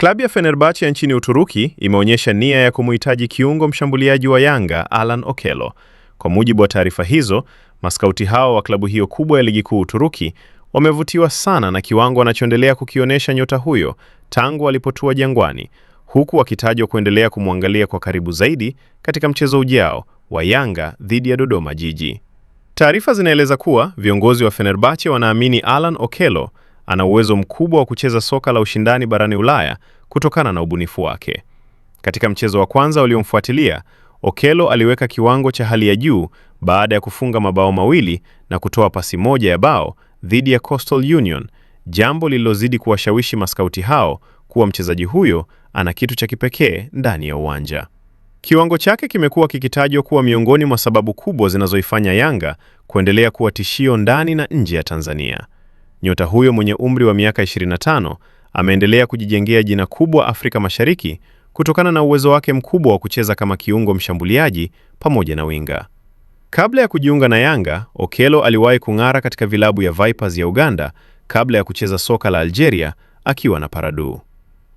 Klabu ya Fenerbahce ya nchini Uturuki imeonyesha nia ya kumuhitaji kiungo mshambuliaji wa Yanga Alan Okello. Kwa mujibu wa taarifa hizo, maskauti hao wa klabu hiyo kubwa ya ligi kuu Uturuki wamevutiwa sana na kiwango anachoendelea kukionyesha nyota huyo tangu alipotua Jangwani, huku wakitajwa kuendelea kumwangalia kwa karibu zaidi katika mchezo ujao wa Yanga dhidi ya Dodoma Jiji. Taarifa zinaeleza kuwa viongozi wa Fenerbahce wanaamini Alan Okello ana uwezo mkubwa wa kucheza soka la ushindani barani Ulaya kutokana na ubunifu wake. Katika mchezo wa kwanza uliomfuatilia, Okello aliweka kiwango cha hali ya juu baada ya kufunga mabao mawili na kutoa pasi moja ya bao dhidi ya Coastal Union, jambo lililozidi kuwashawishi maskauti hao kuwa mchezaji huyo ana kitu cha kipekee ndani ya uwanja. Kiwango chake kimekuwa kikitajwa kuwa miongoni mwa sababu kubwa zinazoifanya Yanga kuendelea kuwa tishio ndani na nje ya Tanzania. Nyota huyo mwenye umri wa miaka 25 ameendelea kujijengea jina kubwa Afrika Mashariki kutokana na uwezo wake mkubwa wa kucheza kama kiungo mshambuliaji pamoja na winga. Kabla ya kujiunga na Yanga, Okello aliwahi kung'ara katika vilabu ya Vipers ya Uganda kabla ya kucheza soka la Algeria akiwa na Paradu.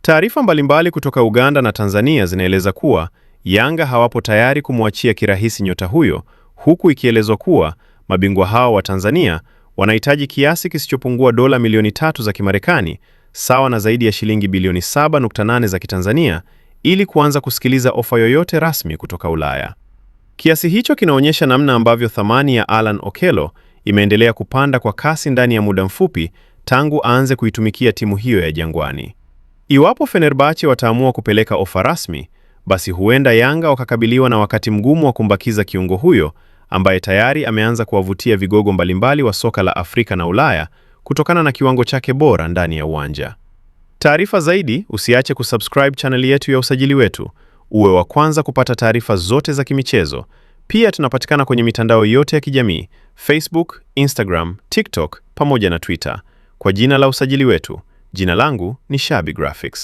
Taarifa mbalimbali kutoka Uganda na Tanzania zinaeleza kuwa Yanga hawapo tayari kumwachia kirahisi nyota huyo, huku ikielezwa kuwa mabingwa hao wa Tanzania wanahitaji kiasi kisichopungua dola milioni 3 za Kimarekani, sawa na zaidi ya shilingi bilioni 7.8 za Kitanzania, ili kuanza kusikiliza ofa yoyote rasmi kutoka Ulaya. Kiasi hicho kinaonyesha namna ambavyo thamani ya Alan Okello imeendelea kupanda kwa kasi ndani ya muda mfupi tangu aanze kuitumikia timu hiyo ya Jangwani. Iwapo Fenerbahce wataamua kupeleka ofa rasmi, basi huenda Yanga wakakabiliwa na wakati mgumu wa kumbakiza kiungo huyo ambaye tayari ameanza kuwavutia vigogo mbalimbali wa soka la Afrika na Ulaya kutokana na kiwango chake bora ndani ya uwanja. Taarifa zaidi, usiache kusubscribe channel yetu ya Usajili Wetu, uwe wa kwanza kupata taarifa zote za kimichezo. Pia tunapatikana kwenye mitandao yote ya kijamii, Facebook, Instagram, TikTok pamoja na Twitter kwa jina la Usajili Wetu. Jina langu ni Shabi Graphics.